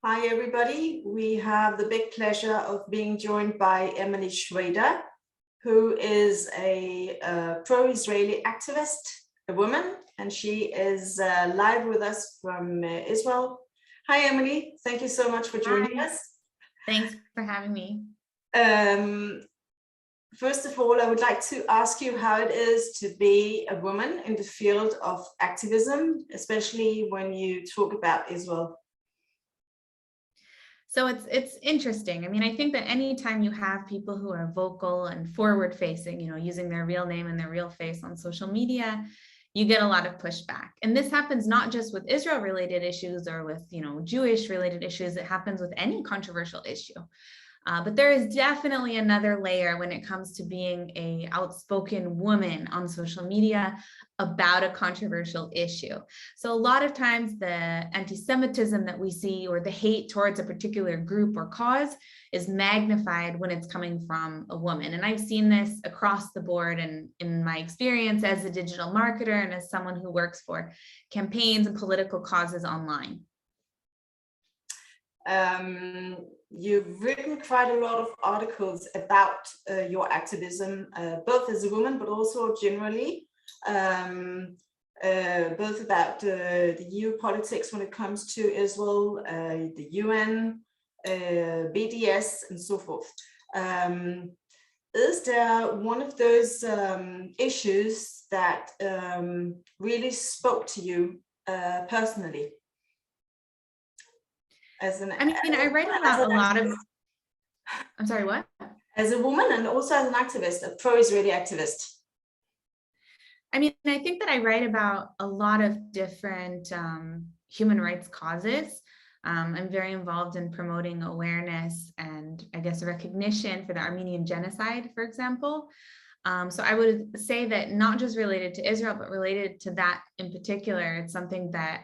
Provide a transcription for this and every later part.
Hi, everybody. We have the big pleasure of being joined by Emily Schrader, who is a pro-Israeli activist, a woman, and she is live with us from Israel. Hi, Emily. Thank you so much for joining us. Thanks for having me. First of all, I would like to ask you how it is to be a woman in the field of activism, especially when you talk about Israel. So it's interesting. I mean, I think that anytime you have people who are vocal and forward facing, using their real name and their real face on social media, you get a lot of pushback. And this happens not just with Israel related issues or with, Jewish related issues. It happens with any controversial issue. But there is definitely another layer when it comes to being an outspoken woman on social media about a controversial issue. So a lot of times the anti-Semitism that we see or the hate towards a particular group or cause is magnified when it's coming from a woman. And I've seen this across the board and in my experience as a digital marketer and as someone who works for campaigns and political causes online. You've written quite a lot of articles about your activism, both as a woman, but also generally, both about the EU politics when it comes to Israel, the UN, BDS, and so forth. Is there one of those issues that really spoke to you personally? I write about a lot of, I'm sorry, what? As a woman and also as an activist, a pro-Israeli activist. I mean, I think that I write about a lot of different human rights causes. I'm very involved in promoting awareness and I guess recognition for the Armenian genocide, for example. So I would say that not just related to Israel, but related to that in particular, it's something that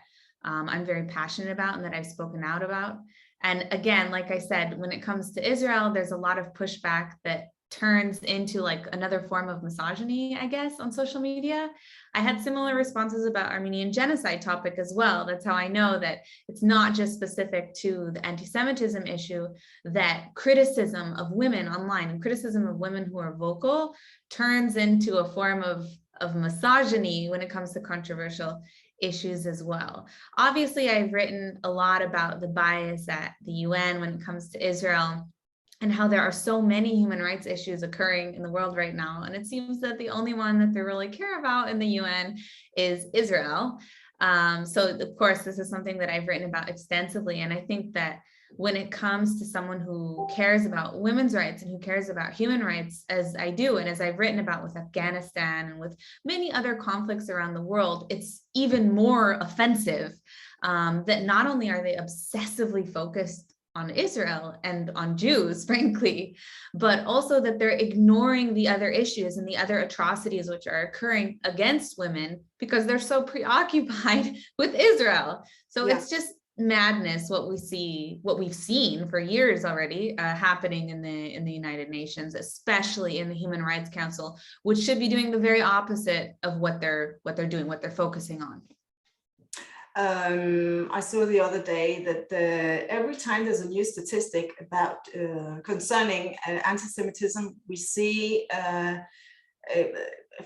I'm very passionate about and that I've spoken out about. And again, like I said, when it comes to Israel, there's a lot of pushback that turns into like another form of misogyny, I guess, on social media. I had similar responses about Armenian genocide topic as well. That's how I know that it's not just specific to the anti-Semitism issue, that criticism of women online and criticism of women who are vocal turns into a form of misogyny when it comes to controversial issues as well. Obviously, I've written a lot about the bias at the UN when it comes to Israel and how there are so many human rights issues occurring in the world right now. And it seems that the only one that they really care about in the UN is Israel. So of course, this is something that I've written about extensively. And I think that when it comes to someone who cares about women's rights and who cares about human rights, as I do, and as I've written about with Afghanistan and with many other conflicts around the world, it's even more offensive that not only are they obsessively focused on Israel and on Jews, frankly, but also that they're ignoring the other issues and the other atrocities which are occurring against women because they're so preoccupied with Israel. So It's just madness what we've seen for years already happening in the United Nations, especially in the Human Rights Council, which should be doing the very opposite of what they're doing, what they're focusing on. I saw the other day that every time there's a new statistic about concerning anti-Semitism, we see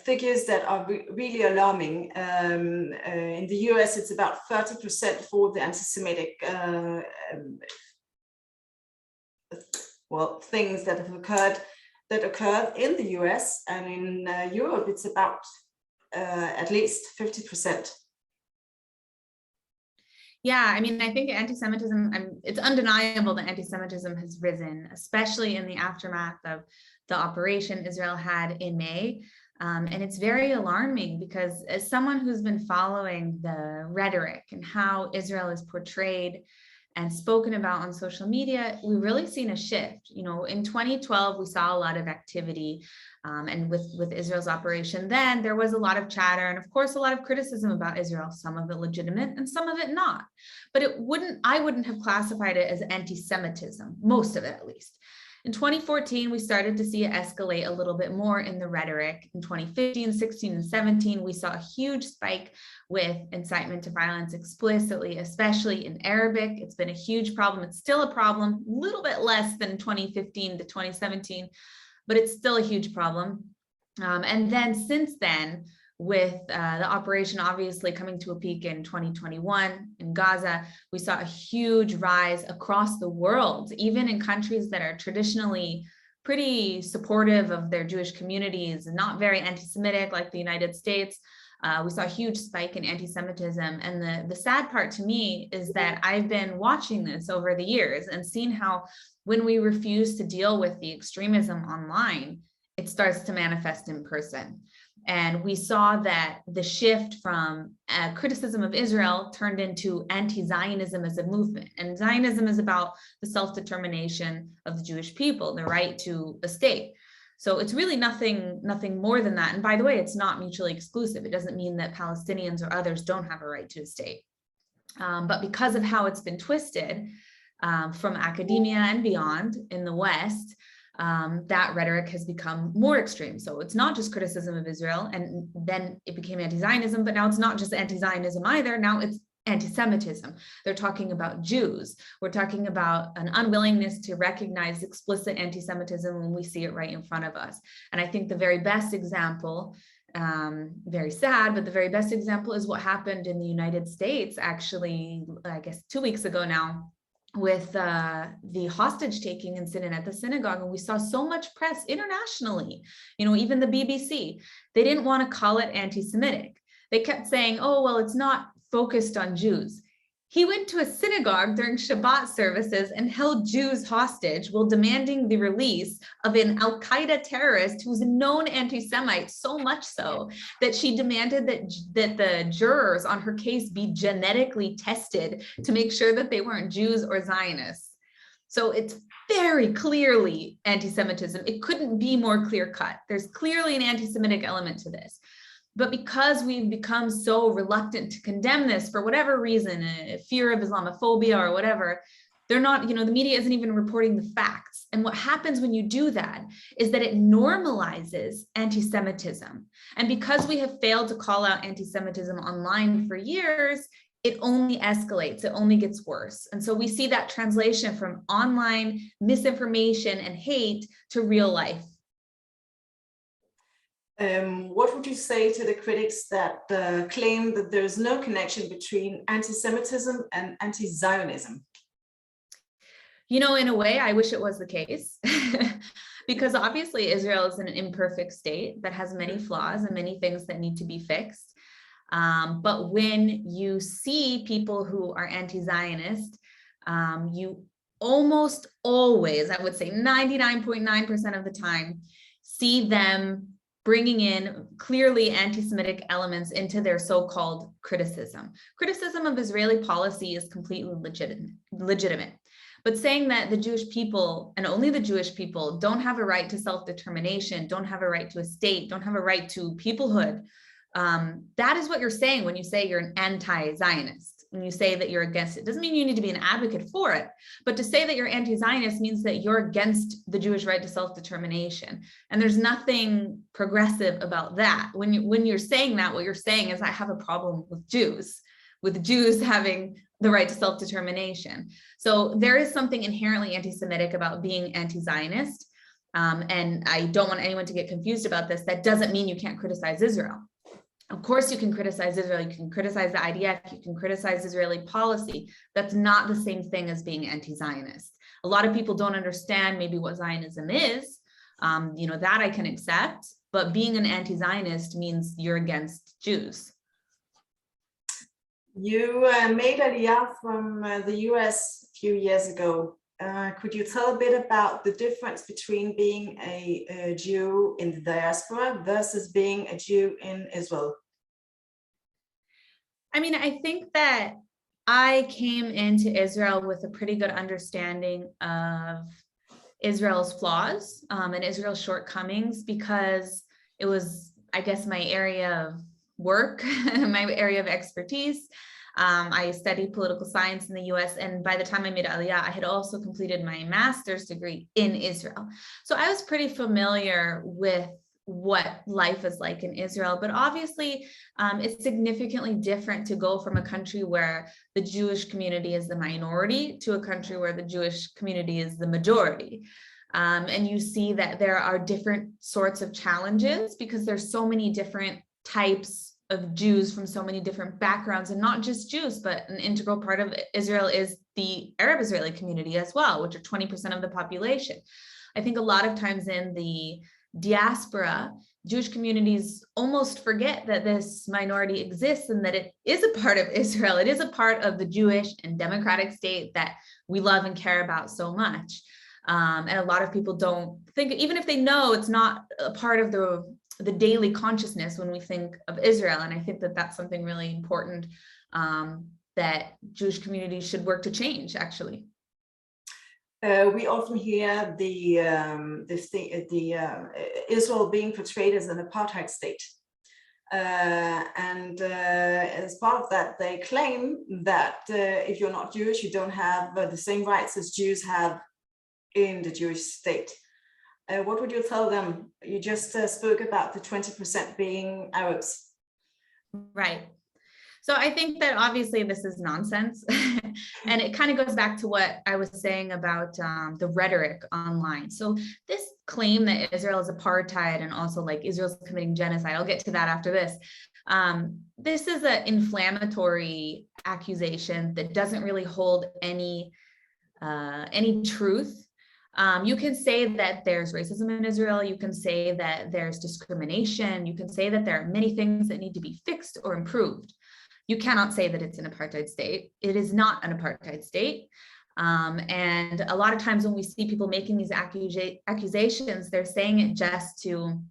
figures that are really alarming. In the US, it's about 30% for the anti-Semitic things that have occurred in the US, and in Europe, it's about at least 50%. Yeah, I mean, I think anti-Semitism, it's undeniable that anti-Semitism has risen, especially in the aftermath of the operation Israel had in May. And it's very alarming because as someone who's been following the rhetoric and how Israel is portrayed and spoken about on social media, we've really seen a shift. In 2012, we saw a lot of activity and with Israel's operation then, there was a lot of chatter and of course, a lot of criticism about Israel, some of it legitimate and some of it not. But I wouldn't have classified it as anti-Semitism, most of it at least. In 2014, we started to see it escalate a little bit more in the rhetoric. In 2015, 16, and 17, we saw a huge spike with incitement to violence explicitly, especially in Arabic. It's been a huge problem. It's still a problem, a little bit less than 2015 to 2017, but it's still a huge problem. And then since then, with the operation obviously coming to a peak in 2021 in Gaza, we saw a huge rise across the world, even in countries that are traditionally pretty supportive of their Jewish communities and not very anti-Semitic like the United States. We saw a huge spike in anti-Semitism. And the sad part to me is that I've been watching this over the years and seen how when we refuse to deal with the extremism online, it starts to manifest in person. And we saw that the shift from criticism of Israel turned into anti-Zionism as a movement. And Zionism is about the self-determination of the Jewish people, the right to a state. So it's really nothing more than that. And by the way, it's not mutually exclusive. It doesn't mean that Palestinians or others don't have a right to a state. But because of how it's been twisted from academia and beyond in the West, that rhetoric has become more extreme. So it's not just criticism of Israel, and then it became anti-Zionism, but now it's not just anti-Zionism either. Now it's anti-Semitism. They're talking about Jews. We're talking about an unwillingness to recognize explicit anti-Semitism when we see it right in front of us. And I think the very best example, very sad, but the very best example is what happened in the United States, actually, I guess 2 weeks ago now, with the hostage taking incident at the synagogue. And we saw so much press internationally, even the BBC, they didn't want to call it anti-Semitic. They kept saying, oh, well, it's not focused on Jews. He went to a synagogue during Shabbat services and held Jews hostage while demanding the release of an Al-Qaeda terrorist who's a known anti-Semite, so much so that she demanded that the jurors on her case be genetically tested to make sure that they weren't Jews or Zionists. So it's very clearly anti-Semitism. It couldn't be more clear-cut. There's clearly an anti-Semitic element to this. But because we've become so reluctant to condemn this for whatever reason, fear of Islamophobia or whatever, they're not, the media isn't even reporting the facts. And what happens when you do that is that it normalizes anti-Semitism. And because we have failed to call out anti-Semitism online for years, it only escalates, it only gets worse. And so we see that translation from online misinformation and hate to real life. What would you say to the critics that claim that there is no connection between anti-Semitism and anti-Zionism? In a way, I wish it was the case, because obviously Israel is an imperfect state that has many flaws and many things that need to be fixed. But when you see people who are anti-Zionist, you almost always, I would say 99.9% of the time, see them bringing in clearly anti-Semitic elements into their so-called criticism. Criticism of Israeli policy is completely legitimate. But saying that the Jewish people, and only the Jewish people, don't have a right to self-determination, don't have a right to a state, don't have a right to peoplehood, that is what you're saying when you say you're an anti-Zionist. When you say that you're against it, doesn't mean you need to be an advocate for it, but to say that you're anti-Zionist means that you're against the Jewish right to self-determination. And there's nothing progressive about that. When you're saying that, what you're saying is I have a problem with Jews having the right to self-determination. So there is something inherently anti-Semitic about being anti-Zionist. And I don't want anyone to get confused about this. That doesn't mean you can't criticize Israel. Of course, you can criticize Israel, you can criticize the IDF, you can criticize Israeli policy. That's not the same thing as being anti-Zionist. A lot of people don't understand maybe what Zionism is, that I can accept, but being an anti-Zionist means you're against Jews. You made Aliyah from the US a few years ago. Could you tell a bit about the difference between being a Jew in the diaspora versus being a Jew in Israel? I think that I came into Israel with a pretty good understanding of Israel's flaws and Israel's shortcomings, because it was, I guess, my area of work, my area of expertise. I studied political science in the US, and by the time I made Aliyah, I had also completed my master's degree in Israel. So I was pretty familiar with what life is like in Israel, but obviously it's significantly different to go from a country where the Jewish community is the minority to a country where the Jewish community is the majority. And you see that there are different sorts of challenges because there's so many different types of Jews from so many different backgrounds, and not just Jews, but an integral part of Israel is the Arab Israeli community as well, which are 20% of the population. I think a lot of times in the diaspora, Jewish communities almost forget that this minority exists and that it is a part of Israel. It is a part of the Jewish and democratic state that we love and care about so much. And a lot of people don't think, even if they know, it's not a part of the daily consciousness when we think of Israel. And I think that that's something really important that Jewish communities should work to change, actually. We often hear Israel being portrayed as an apartheid state. And as part of that, they claim that if you're not Jewish, you don't have the same rights as Jews have in the Jewish state. What would you tell them? You just spoke about the 20% being Arabs. Right. So I think that obviously this is nonsense. And it kind of goes back to what I was saying about the rhetoric online. So this claim that Israel is apartheid and also like Israel's committing genocide, I'll get to that after this. This is an inflammatory accusation that doesn't really hold any truth. You can say that there's racism in Israel. You can say that there's discrimination. You can say that there are many things that need to be fixed or improved. You cannot say that it's an apartheid state. It is not an apartheid state. And a lot of times when we see people making these accusations, they're saying it just to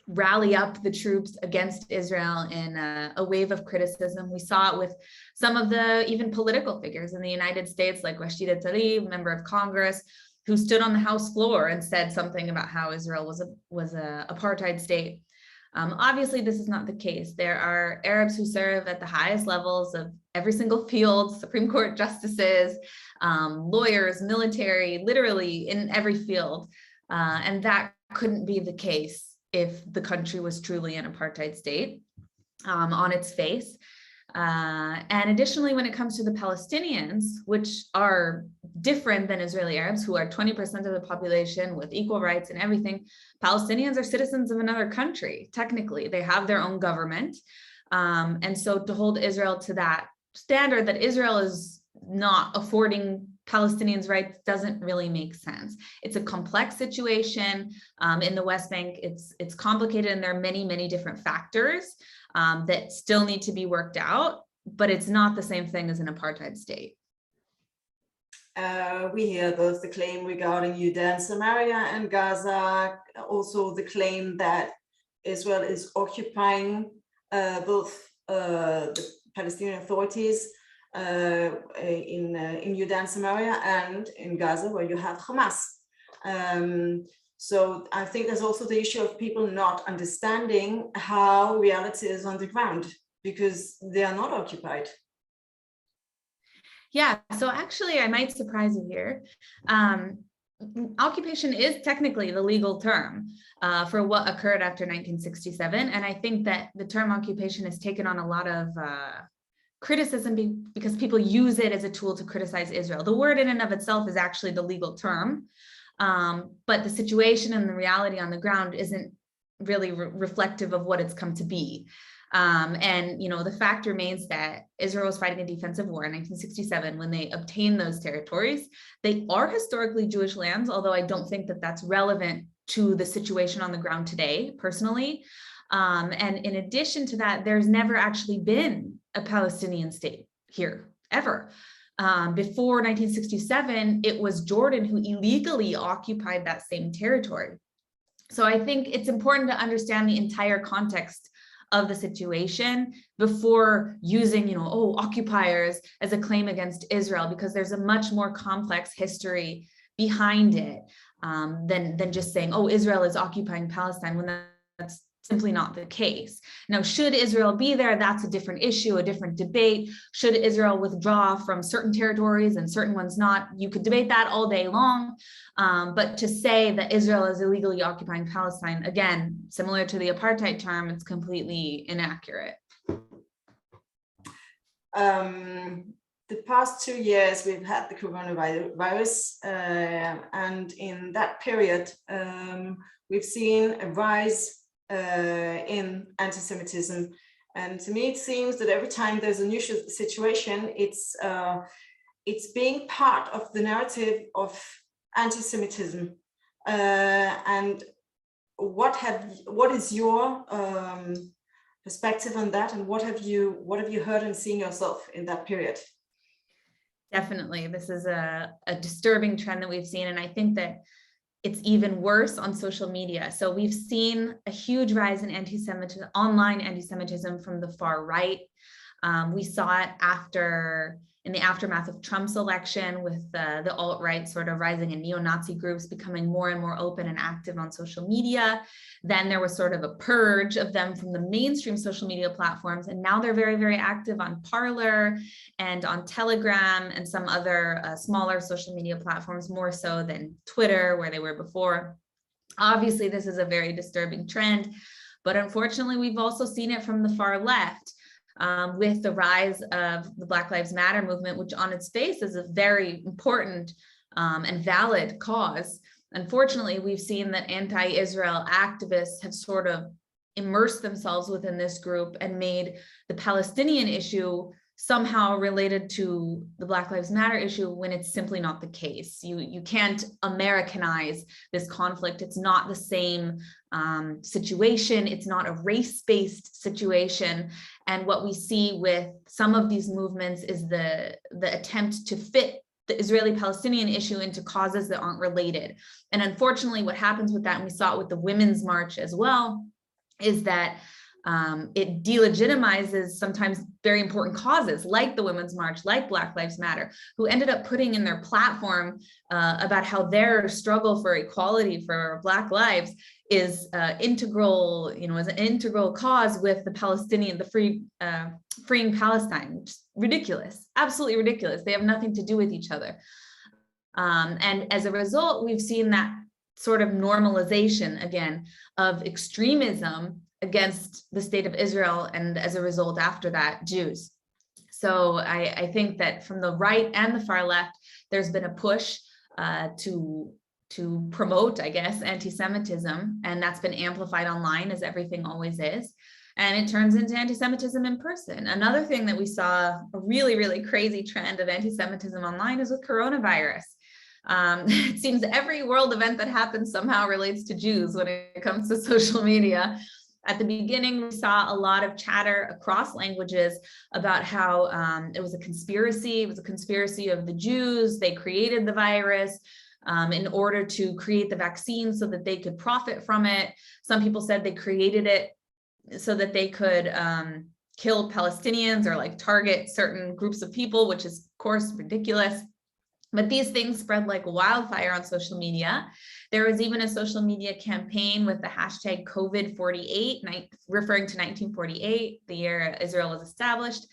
rally up the troops against Israel in a wave of criticism. We saw it with some of the even political figures in the United States, like Rashida Tlaib, member of Congress, who stood on the House floor and said something about how Israel was a apartheid state. Obviously, this is not the case. There are Arabs who serve at the highest levels of every single field, Supreme Court justices, lawyers, military, literally in every field. And that couldn't be the case if the country was truly an apartheid state on its face. And additionally, when it comes to the Palestinians, which are different than Israeli Arabs, who are 20% of the population with equal rights and everything, Palestinians are citizens of another country. Technically, they have their own government. And so to hold Israel to that standard that Israel is not affording Palestinians rights doesn't really make sense. It's a complex situation in the West Bank. It's complicated, and there are many, many different factors that still need to be worked out, but it's not the same thing as an apartheid state. We hear both the claim regarding Judea and Samaria and Gaza, also the claim that Israel is occupying both the Palestinian authorities in Judea and Samaria and in Gaza, where you have Hamas. So I think there's also the issue of people not understanding how reality is on the ground because they are not occupied. Yeah, so actually I might surprise you here. Occupation is technically the legal term for what occurred after 1967. And I think that the term occupation has taken on a lot of criticism because people use it as a tool to criticize Israel. The word in and of itself is actually the legal term. But the situation and the reality on the ground isn't really reflective of what it's come to be. And, you know, the fact remains that Israel was fighting a defensive war in 1967 when they obtained those territories. They are historically Jewish lands, although I don't think that that's relevant to the situation on the ground today, personally. And in addition to that, there's never actually been a Palestinian state here, ever. Before 1967, it was Jordan who illegally occupied that same territory. So I think it's important to understand the entire context of the situation before using, you know, oh, occupiers as a claim against Israel, because there's a much more complex history behind it than just saying, oh, Israel is occupying Palestine, when that's simply not the case. Now, should Israel be there? That's a different issue, a different debate. Should Israel withdraw from certain territories and certain ones not? You could debate that all day long. But to say that Israel is illegally occupying Palestine, again, similar to the apartheid term, it's completely inaccurate. The past 2 years, we've had the coronavirus, and in that period, we've seen a rise in anti-Semitism. And to me, it seems that every time there's a new situation, it's being part of the narrative of anti-Semitism. And what is your perspective on that, and what have you heard and seen yourself in that period? Definitely, this is a disturbing trend that we've seen, and I think that it's even worse on social media. So we've seen a huge rise in anti-Semitism, online anti-Semitism from the far right. We saw it in the aftermath of Trump's election, with the alt-right sort of rising and neo-Nazi groups becoming more and more open and active on social media. Then there was sort of a purge of them from the mainstream social media platforms. And now they're very, very active on Parler and on Telegram and some other smaller social media platforms, more so than Twitter, where they were before. Obviously, this is a very disturbing trend, but unfortunately, we've also seen it from the far left. With the rise of the Black Lives Matter movement, which on its face is a very important and valid cause. Unfortunately, we've seen that anti-Israel activists have sort of immersed themselves within this group and made the Palestinian issue somehow related to the Black Lives Matter issue, when it's simply not the case. You can't Americanize this conflict. It's not the same situation. It's not a race-based situation. And what we see with some of these movements is the attempt to fit the Israeli-Palestinian issue into causes that aren't related. And unfortunately, what happens with that, and we saw it with the Women's March as well, is that it delegitimizes sometimes very important causes like the Women's March, like Black Lives Matter, who ended up putting in their platform about how their struggle for equality for Black lives is integral, as an integral cause with the Palestinian, freeing Palestine. Just ridiculous, absolutely ridiculous. They have nothing to do with each other. And as a result, we've seen that sort of normalization again of extremism against the state of Israel, and as a result, after that, Jews. So I think that from the right and the far left, there's been a push to promote, I guess, anti-Semitism, and that's been amplified online, as everything always is. And it turns into anti-Semitism in person. Another thing that we saw, a really, really crazy trend of anti-Semitism online, is with coronavirus. It seems every world event that happens somehow relates to Jews when it comes to social media. At the beginning, we saw a lot of chatter across languages about how it was a conspiracy. It was a conspiracy of the Jews. They created the virus in order to create the vaccine so that they could profit from it. Some people said they created it so that they could kill Palestinians or target certain groups of people, which is, of course, ridiculous. But these things spread like wildfire on social media. There was even a social media campaign with the hashtag COVID-48, referring to 1948, the year Israel was established.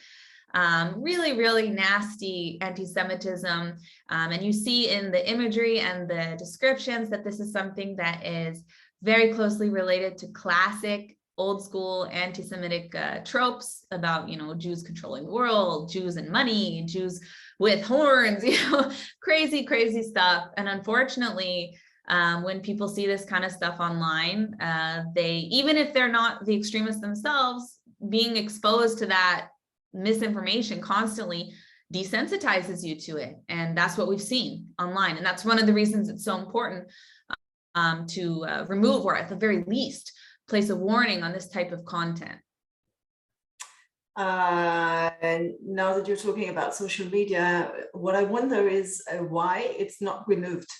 Really, really nasty anti-Semitism. And you see in the imagery and the descriptions that this is something that is very closely related to classic old school anti-Semitic tropes about, Jews controlling the world, Jews and money, Jews with horns, crazy, crazy stuff. And unfortunately, when people see this kind of stuff online, even if they're not the extremists themselves, being exposed to that misinformation constantly desensitizes you to it. And that's what we've seen online. And that's one of the reasons it's so important to remove, or at the very least, place a warning on this type of content. And now that you're talking about social media, what I wonder is why it's not removed.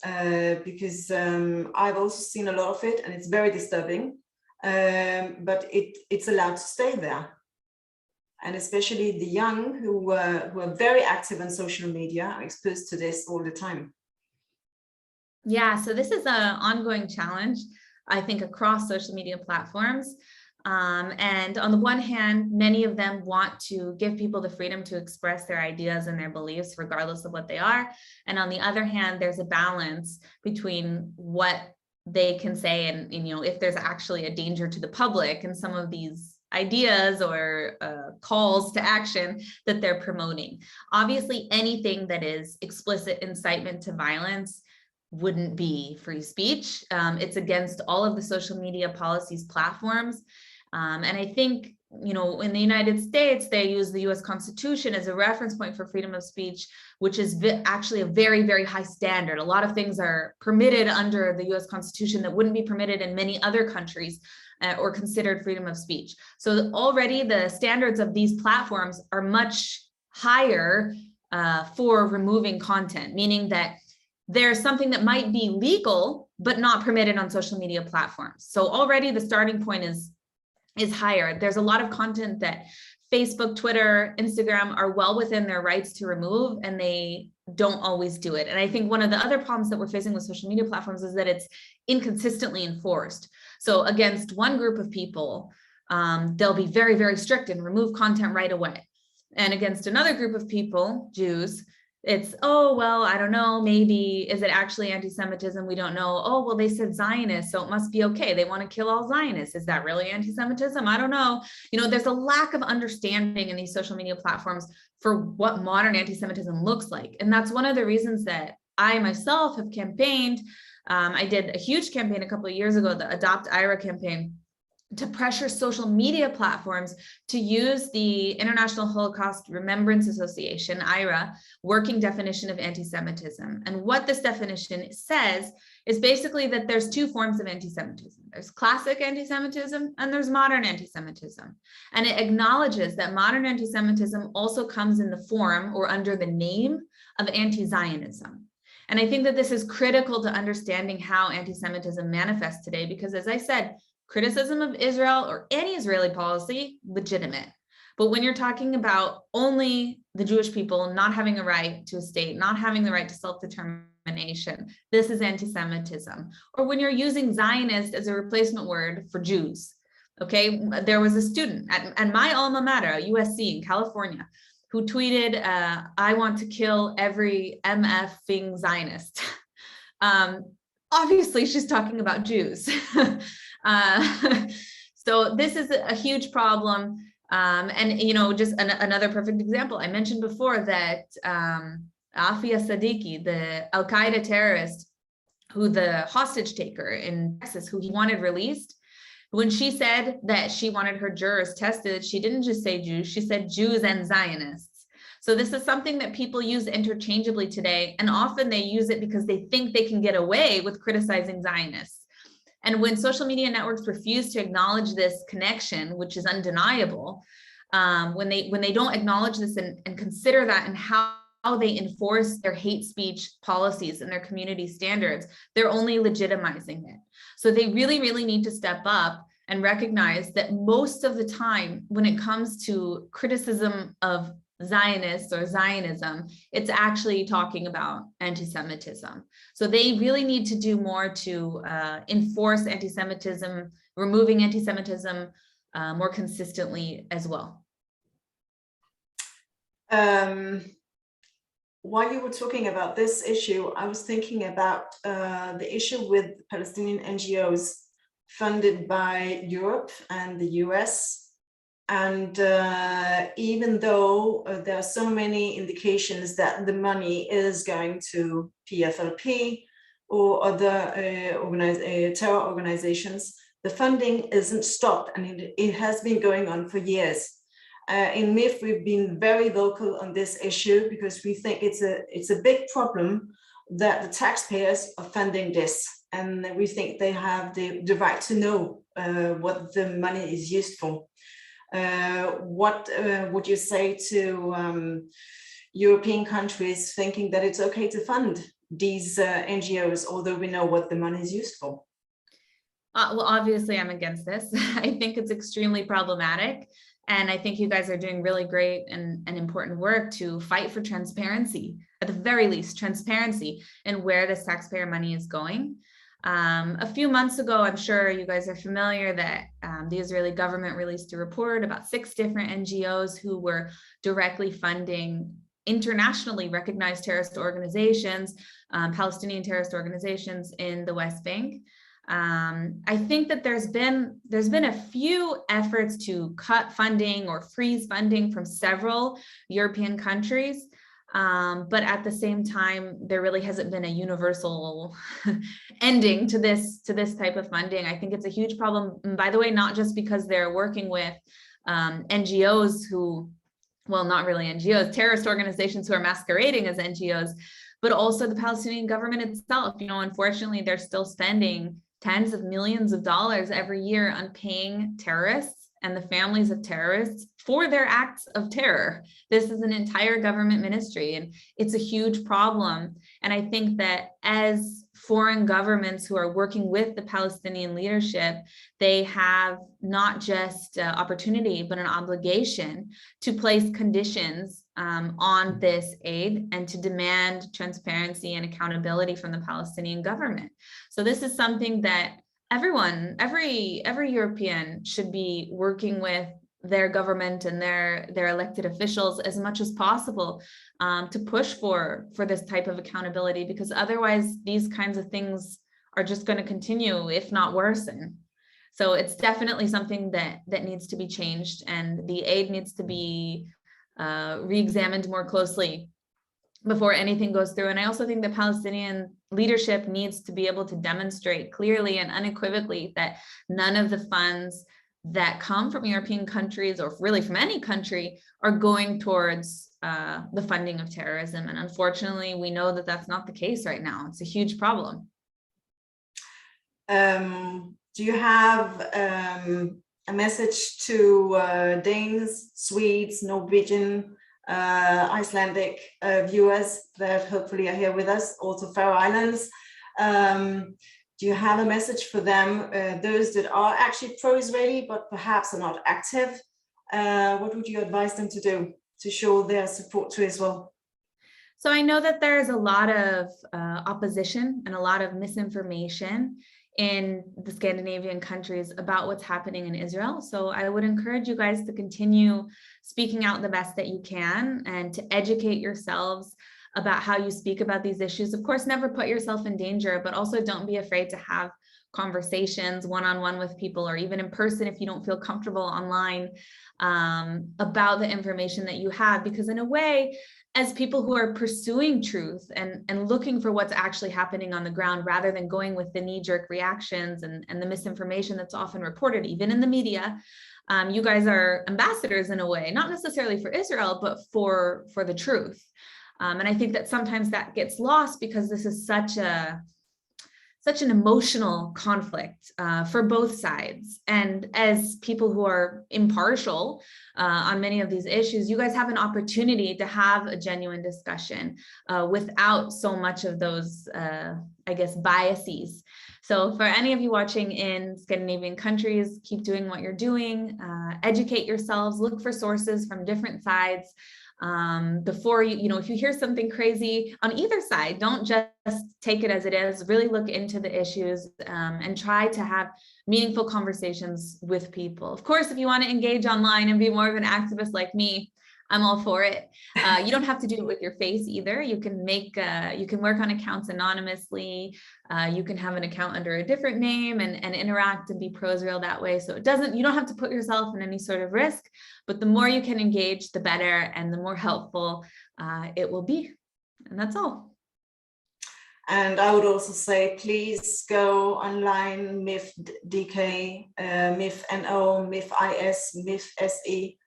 Because I've also seen a lot of it, and it's very disturbing, but it's allowed to stay there. And especially the young who are very active on social media are exposed to this all the time. Yeah, so this is an ongoing challenge. I think, across social media platforms. And on the one hand, many of them want to give people the freedom to express their ideas and their beliefs, regardless of what they are. And on the other hand, there's a balance between what they can say and if there's actually a danger to the public and some of these ideas or calls to action that they're promoting. Obviously, anything that is explicit incitement to violence wouldn't be free speech. It's against all of the social media policies platforms. And I think, in the United States, they use the US Constitution as a reference point for freedom of speech, which is actually a very, very high standard. A lot of things are permitted under the US Constitution that wouldn't be permitted in many other countries or considered freedom of speech. So already the standards of these platforms are much higher for removing content, meaning that there's something that might be legal, but not permitted on social media platforms. So already the starting point is higher. There's a lot of content that Facebook, Twitter, Instagram are well within their rights to remove, and they don't always do it. And I think one of the other problems that we're facing with social media platforms is that it's inconsistently enforced. So against one group of people, they'll be very, very strict and remove content right away. And against another group of people, Jews, it's, oh, well, I don't know, maybe, is it actually anti-Semitism? We don't know. Oh, well, they said Zionist, so it must be okay. They want to kill all Zionists. Is that really anti-Semitism? I don't know. There's a lack of understanding in these social media platforms for what modern anti-Semitism looks like. And that's one of the reasons that I myself have campaigned. I did a huge campaign a couple of years ago, the Adopt IRA campaign, to pressure social media platforms to use the International Holocaust Remembrance Association, IRA, working definition of anti-Semitism. And what this definition says is basically that there's two forms of anti-Semitism. There's classic anti-Semitism and there's modern anti-Semitism. And it acknowledges that modern anti-Semitism also comes in the form or under the name of anti-Zionism. And I think that this is critical to understanding how anti-Semitism manifests today, because as I said, criticism of Israel or any Israeli policy, legitimate. But when you're talking about only the Jewish people not having a right to a state, not having the right to self-determination, this is anti-Semitism. Or when you're using Zionist as a replacement word for Jews. Okay, there was a student at my alma mater, USC in California, who tweeted, I want to kill every MFing Zionist. Obviously, she's talking about Jews. So this is a huge problem. And, just another perfect example. I mentioned before that Afia Siddiqui, the Al-Qaeda terrorist, who the hostage taker in Texas, who he wanted released, when she said that she wanted her jurors tested, she didn't just say Jews, she said Jews and Zionists. So this is something that people use interchangeably today, and often they use it because they think they can get away with criticizing Zionists. And when social media networks refuse to acknowledge this connection, which is undeniable, when they don't acknowledge this and consider that and how they enforce their hate speech policies and their community standards, they're only legitimizing it. So they really, really need to step up and recognize that most of the time, when it comes to criticism of Zionists or Zionism, it's actually talking about anti-Semitism. So they really need to do more to enforce anti-Semitism, removing anti-Semitism more consistently as well. While you were talking about this issue, I was thinking about the issue with Palestinian NGOs funded by Europe and the US. And even though there are so many indications that the money is going to PFLP or other terror organizations, the funding isn't stopped, and it has been going on for years. In MIFF, we've been very vocal on this issue because we think it's a big problem that the taxpayers are funding this, and we think they have the right to know what the money is used for. What would you say to European countries thinking that it's okay to fund these NGOs, although we know what the money is used for? Well, obviously, I'm against this. I think it's extremely problematic. And I think you guys are doing really great and important work to fight for transparency, at the very least, transparency in where this taxpayer money is going. A few months ago, I'm sure you guys are familiar that the Israeli government released a report about 6 different NGOs who were directly funding internationally recognized terrorist organizations, Palestinian terrorist organizations in the West Bank. I think that there's been a few efforts to cut funding or freeze funding from several European countries. But at the same time, there really hasn't been a universal ending to this type of funding. I think it's a huge problem, by the way, not just because they're working with NGOs who, well, not really NGOs, terrorist organizations who are masquerading as NGOs, but also the Palestinian government itself. You know, unfortunately, they're still spending tens of millions of dollars every year on paying terrorists and the families of terrorists for their acts of terror. This is an entire government ministry, and it's a huge problem. And I think that as foreign governments who are working with the Palestinian leadership, they have not just opportunity, but an obligation to place conditions on this aid and to demand transparency and accountability from the Palestinian government. So this is something that everyone, every European should be working with their government and their elected officials as much as possible to push for this type of accountability, because otherwise these kinds of things are just going to continue, if not worsen. So it's definitely something that needs to be changed, and the aid needs to be re-examined more closely before anything goes through. And I also think the Palestinian leadership needs to be able to demonstrate clearly and unequivocally that none of the funds that come from European countries, or really from any country, are going towards the funding of terrorism. And unfortunately, we know that that's not the case right now. It's a huge problem. Do you have a message to Danes, Swedes, Norwegian, Icelandic viewers that hopefully are here with us, also Faroe Islands? Do you have a message for them, those that are actually pro-Israeli but perhaps are not active? What would you advise them to do to show their support to Israel? So I know that there's a lot of opposition and a lot of misinformation in the Scandinavian countries about what's happening in Israel. So I would encourage you guys to continue speaking out the best that you can and to educate yourselves about how you speak about these issues. Of course, never put yourself in danger, but also don't be afraid to have conversations one-on-one with people, or even in person if you don't feel comfortable online, about the information that you have. Because in a way, as people who are pursuing truth and looking for what's actually happening on the ground, rather than going with the knee-jerk reactions and the misinformation that's often reported, even in the media, you guys are ambassadors in a way, not necessarily for Israel, but for the truth. And I think that sometimes that gets lost because this is such an emotional conflict for both sides. And as people who are impartial on many of these issues, you guys have an opportunity to have a genuine discussion without so much of those, I guess, biases. So for any of you watching in Scandinavian countries, keep doing what you're doing, educate yourselves, look for sources from different sides. Before if you hear something crazy on either side, don't just take it as it is. Really look into the issues and try to have meaningful conversations with people. Of course, if you want to engage online and be more of an activist like me, I'm all for it. You don't have to do it with your face either. You can work on accounts anonymously. You can have an account under a different name and interact and be pro-Israel that way. So you don't have to put yourself in any sort of risk, but the more you can engage, the better, and the more helpful it will be. And that's all. And I would also say, please go online, MIFF DK, MIFF NO, MIFF IS, MIFF SE.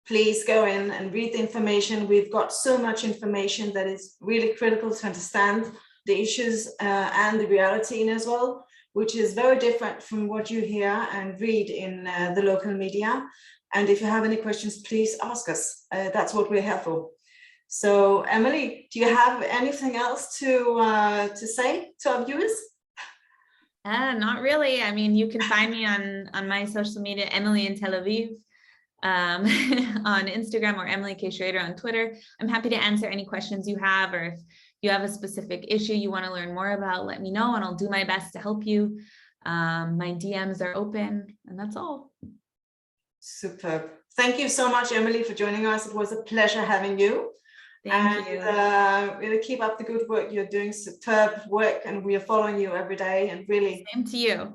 Please go in and read the information. We've got so much information that is really critical to understand the issues and the reality in Israel, which is very different from what you hear and read in the local media. And if you have any questions, please ask us. That's what we're here for. So, Emily, do you have anything else to say to our viewers? Not really. I mean, you can find me on my social media, Emily in Tel Aviv. on Instagram, or Emily K. Schrader on Twitter. I'm happy to answer any questions you have, or if you have a specific issue you want to learn more about, let me know and I'll do my best to help you. My DMs are open, and that's all. Superb. Thank you so much, Emily, for joining us. It was a pleasure having you. Thank you. Really keep up the good work. You're doing superb work, and we are following you every day, and really Same to you.